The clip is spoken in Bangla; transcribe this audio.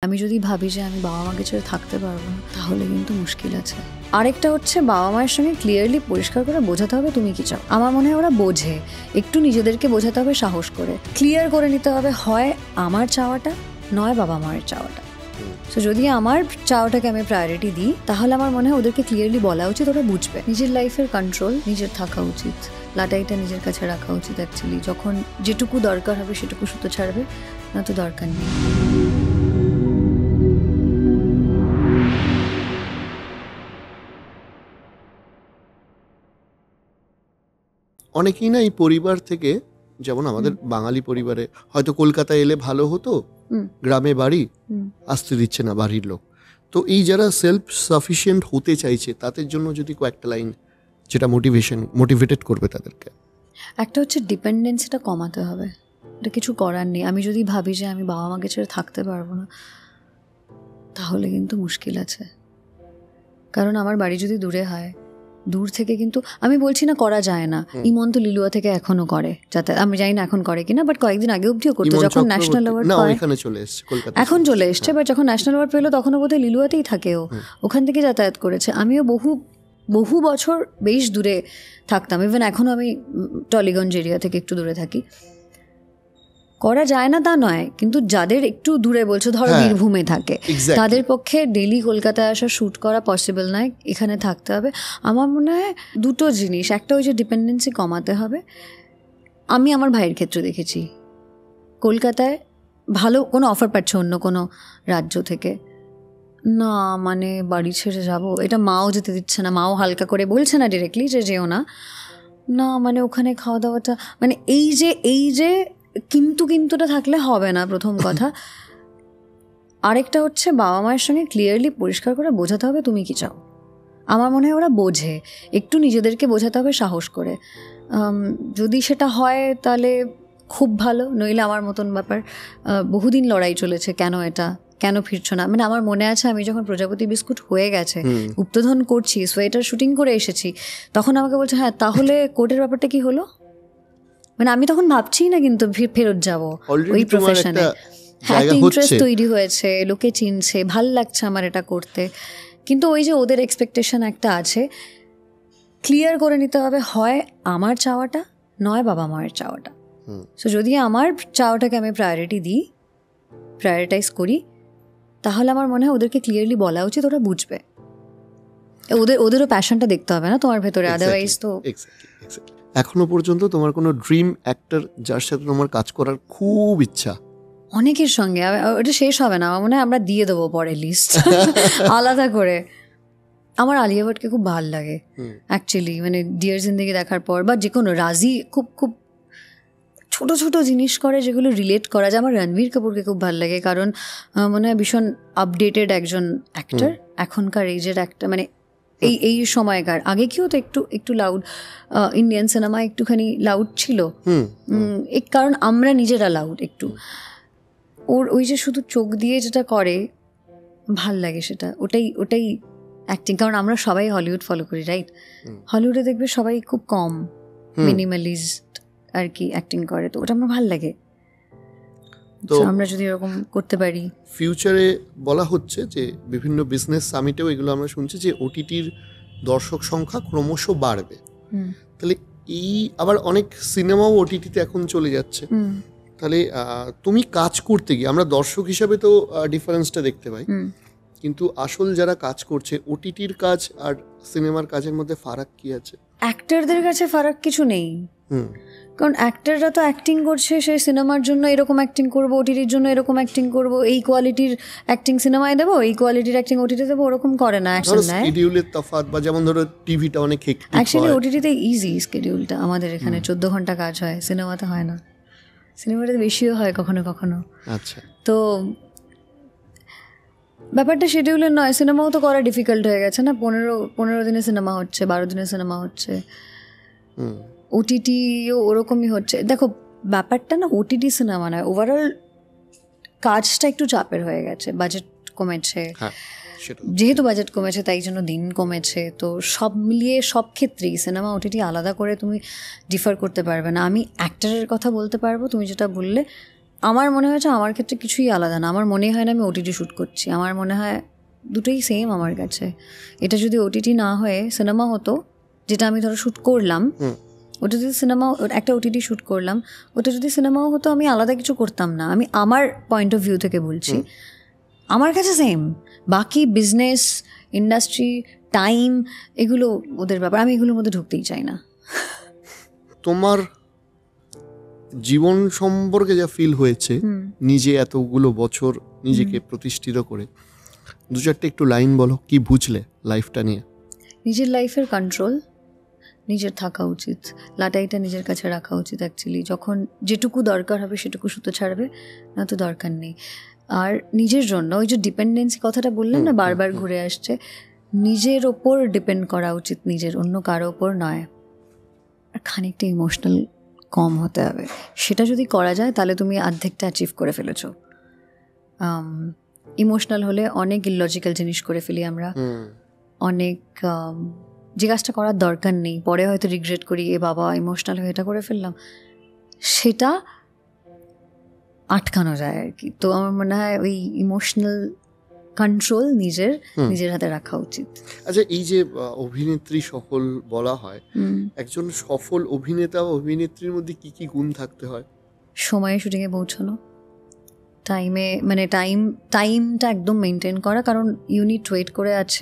আমি যদি ভাবি যে আমি বাবা মাকে ছেড়ে থাকতে পারবো না, তাহলে কিন্তু মুশকিল আছে। আরেকটা হচ্ছে বাবা মায়ের সঙ্গে ক্লিয়ারলি পরিষ্কার করে বোঝাতে হবে তুমি কি চাও। আমার মনে হয় ওরা বোঝে, একটু নিজেদেরকে বোঝাতে হবে সাহস করে, ক্লিয়ার করে নিতে হবে হয় আমার চাওয়াটা নয় বাবা মায়ের চাওয়াটা। তো যদি আমার চাওয়াটাকে আমি প্রায়োরিটি দিই, তাহলে আমার মনে হয় ওদেরকে ক্লিয়ারলি বলা উচিত, ওরা বুঝবে। নিজের লাইফের কন্ট্রোল নিজের থাকা উচিত, লাটাইটা নিজের কাছে রাখা উচিত। অ্যাকচুয়ালি যখন যেটুকু দরকার হবে সেটুকু শুধু ছাড়বে, না তো দরকার নেই। অনেকেই না এই পরিবার থেকে, যেমন আমাদের বাঙালি পরিবারে হয়তো কলকাতায় এলে ভালো হতো, গ্রামে বাড়ি, আসতে দিচ্ছে না বাড়ির লোক। তো এই যারা সেলফ সাফিসিয়েন্ট হতে চাইছে তাদের জন্য যদি কয়েকটা লাইন যেটা মোটিভেটেড করবে তাদেরকে। একটা হচ্ছে ডিপেন্ডেন্সিটা কমাতে হবে, এটা কিছু করার নেই। আমি যদি ভাবি যে আমি বাবা মাকে ছেড়ে থাকতে পারবো না, তাহলে কিন্তু মুশকিল আছে। কারণ আমার বাড়ি যদি দূরে হয়, দূর থেকে কিন্তু আমি বলছি না করা যায় না। ইমন তো লিলুয়া থেকে এখনো করে, যাতে আমি জানি না এখন করে কিনা, বাট কয়েকদিন আগে অব্দিও করতো যখন ন্যাশনাল অ্যাওয়ার্ড পায়। এখন চলে এসছে, বাট যখন ন্যাশনাল অ্যাওয়ার্ড পেলো তখনও বোধহয় লিলুয়াতেই থাকে, ওখান থেকে যাতায়াত করেছে। আমিও বহু বছর বেশ দূরে থাকতাম, ইভেন এখনও আমি টলিগঞ্জ এরিয়া থেকে একটু দূরে থাকি। করা যায় না তা নয়, কিন্তু যাদের একটু দূরে বলছো, ধরো বীরভূমে থাকে, তাদের পক্ষে ডেলি কলকাতায় আসা শ্যুট করা পসিবল নয়, এখানে থাকতে হবে। আমার মনে হয় দুটো জিনিস, একটা ওই যে ডিপেন্ডেন্সি কমাতে হবে। আমি আমার ভাইয়ের ক্ষেত্রে দেখেছি, কলকাতায় ভালো কোনো অফার পাচ্ছে অন্য কোনো রাজ্য থেকে, না মানে বাড়ি ছেড়ে যাব, এটা মাও যেতে দিচ্ছে না। মাও হালকা করে বলছে না ডিরেক্টলি যে যেও না, না মানে ওখানে খাওয়া দাওয়াটা, মানে এই যে কিন্তুটা থাকলে হবে না, প্রথম কথা। আরেকটা হচ্ছে বাবা মায়ের সঙ্গে ক্লিয়ারলি পরিষ্কার করে বোঝাতে হবে তুমি কি চাও। আমার মনে হয় ওরা বোঝে, একটু নিজেদেরকে বোঝাতে হবে সাহস করে। যদি সেটা হয় তাহলে খুব ভালো, নইলে আমার মতন ব্যাপার। বহুদিন লড়াই চলেছে, কেন ফিরছো না। মানে আমার মনে আছে আমি যখন প্রজাপতি বিস্কুট হয়ে গেছে, গুপ্তধন করছি, সোয়েটার শুটিং করে এসেছি, তখন আমাকে বলছে হ্যাঁ তাহলে কোর্টের ব্যাপারটা কি হলো। মানে আমি তখন ভাবছি না কিন্তু ফেরত যাব ওই প্রফেশনে। হ্যাঁ, একটা ইন্টারেস্ট তৈরি হয়েছে, লোকে চিনছে, ভাল লাগছে আমার এটা করতে। কিন্তু ওই যে ওদের এক্সপেকটেশন একটা আছে, ক্লিয়ার করে নিতে হবে হয় আমার চাওয়াটা নয় বাবা মায়ের চাওয়াটা। সো যদি আমার চাওয়াটাকে আমি প্রায়োরিটাইজ করি, তাহলে আমার মনে হয় ওদেরকে ক্লিয়ারলি বলা উচিত, ওরা বুঝবে। ওদেরও প্যাশনটা দেখতে হবে না তোমার ভেতরে, আদারওয়াইজ তো। এখনো পর্যন্ত তোমার কোনো ড্রিম অ্যাক্টর যার সাথে তোমার কাজ করার খুব ইচ্ছা? অনেকের সঙ্গে, ওটা শেষ হবে না আমার মনে হয়, আমরা দিয়ে দেবো পরে লিস্ট আলাদা করে। আমার আলিয়া ভট্টকে খুব ভালো লাগে অ্যাকচুয়ালি, মানে ডিয়ার জিন্দেগি দেখার পর, বা যে কোনো রাজি খুব ছোট ছোট জিনিস করে যেগুলো রিলেট করা যায়। আমার রণবীর কাপুরকে খুব ভালো লাগে, কারণ মনে হয় ভীষণ আপডেটেড একজন অ্যাক্টর, এখনকার এজের একটা, মানে এই সময়কার। আগে কিও তো একটু লাউড, ইন্ডিয়ান সিনেমা একটুখানি লাউড ছিল, কারণ আমরা নিজেরা লাউড একটু। ওই যে শুধু চোখ দিয়ে যেটা করে ভাল লাগে, সেটা ওটাই অ্যাক্টিং। কারণ আমরা সবাই হলিউড ফলো করি, রাইট? হলিউডে দেখবে সবাই খুব কম মিনিমালিস্ট আর কি অ্যাক্টিং করে, তো ওটা আমার ভাল লাগে। তো আমরা যদি এরকম করতে পারি। ফিউচারে বলা হচ্ছে যে বিভিন্ন বিজনেস সামিটেও এগুলো আমরা শুনছি যে ওটিটির দর্শক সংখ্যা ক্রমশ বাড়বে। তাহলে এই আবার অনেক সিনেমাও ওটিটিতে এখন চলে যাচ্ছে। তাহলে তুমি কাজ করতে গিয়ে, আমরা দর্শক হিসাবে তো ডিফারেন্সটা দেখতে পাই, কিন্তু আসল যারা কাজ করছে ওটিটির কাজ আর সিনেমার কাজের মধ্যে ফারাক কি আছে? অ্যাক্টরদের কাছে ফারাক কিছু নেই, কারণ অ্যাক্টররা তো অ্যাক্টিং করছে, সেই সিনেমার জন্য এরকম অ্যাক্টিং করবো, ওটিটির জন্য এরকম অ্যাক্টিং করবো, এই কোয়ালিটির অ্যাক্টিং সিনেমায় দেবো, এই কোয়ালিটির অ্যাক্টিং ওটিতে দেবো, ওরকম করে না। শিডিউলের তফাৎ, বা যেমন ধরো টিভিটা অনেক হেক্টিক, অ্যাকচুয়ালি ওটিটিতে ইজি শিডিউলটা, আমাদের এখানে 14 ঘন্টা কাজ হয়, সিনেমাতে হয় না। সিনেমাতে বেশিও হয় কখনো কখনো। আচ্ছা, তো ব্যাপারটা শিডিউলের নয়, সিনেমাও তো করা ডিফিকাল্ট হয়ে গেছে না। 15 দিনে সিনেমা হচ্ছে, 12 দিনে সিনেমা হচ্ছে, ওটিটিও ওরকমই হচ্ছে। দেখো ব্যাপারটা না ওটিটি সিনেমা নয়, ওভারঅল কাজটা একটু চাপের হয়ে গেছে, বাজেট কমেছে। যেহেতু বাজেট কমেছে তাই জন্য দিন কমেছে, তো সব মিলিয়ে সব ক্ষেত্রেই সিনেমা ওটিটি আলাদা করে তুমি ডিফার করতে পারবে না। আমি অ্যাক্টরের কথা বলতে পারবো, তুমি যেটা বললে আমার মনে হয়েছে আমার ক্ষেত্রে কিছুই আলাদা না। আমার মনে হয় না আমি ওটিটি শ্যুট করছি, আমার মনে হয় দুটোই সেম আমার কাছে। এটা যদি ওটিটি না হয়ে সিনেমা হতো, যেটা আমি ধরো শ্যুট করলাম, ওটা যদি সিনেমা, একটা ওটিটি শ্যুট করলাম, ওটা যদি সিনেমাও হতো, আমি আলাদা কিছু করতাম না। আমি আমার পয়েন্ট অফ ভিউ থেকে বলছি, আমার কাছে সেম। বাকি বিজনেস, ইন্ডাস্ট্রি, টাইম, এগুলো ওদের ব্যাপার, আমি এগুলোর মধ্যে ঢুকতেই চাই না। তোমার জীবন সম্পর্কে যা ফিল হয়েছে, নিজে এতগুলো বছর নিজেকে প্রতিষ্ঠিত করে, দু চারটে একটু লাইন বলো, কি বুঝলে লাইফটা নিয়ে? নিজের লাইফের কন্ট্রোল নিজের থাকা উচিত, লাটাইটা নিজের কাছে রাখা উচিত। অ্যাকচুয়ালি যখন যেটুকু দরকার হবে সেটুকু সুতো ছাড়বে, না তো দরকার নেই। আর নিজের জন্য ওই যে ডিপেন্ডেন্সি কথাটা বললাম না, বারবার ঘুরে আসছে, নিজের ওপর ডিপেন্ড করা উচিত, নিজের, অন্য কারো ওপর নয়। আর খানিকটা ইমোশনাল কম হতে হবে। সেটা যদি করা যায় তাহলে তুমি অর্ধেকটা অ্যাচিভ করে ফেলেছো। ইমোশনাল হলে অনেক ইললজিক্যাল জিনিস করে ফেলি আমরা, অনেক যে কাজটা করার দরকার নেই, পরে হয়তো রিগ্রেট করি, এ বাবা ইমোশনাল হয়ে এটা করে ফেললাম। সেটা আটকানো যায় আর কি। তো আমার মনে হয় ওই ইমোশনাল কন্ট্রোল নিজের হাতে রাখা উচিত। আচ্ছা, এই যে অভিনেত্রী সফল বলা হয়, একজন সফল অভিনেতা বা অভিনেত্রীর মধ্যে কি কি গুণ থাকতে হয়? সময়ে শুটিংয়ে পৌঁছানো, টাইমে, মানে টাইমটা একদম মেনটেন করা, কারণ ইউনিট ওয়েট করে আছে,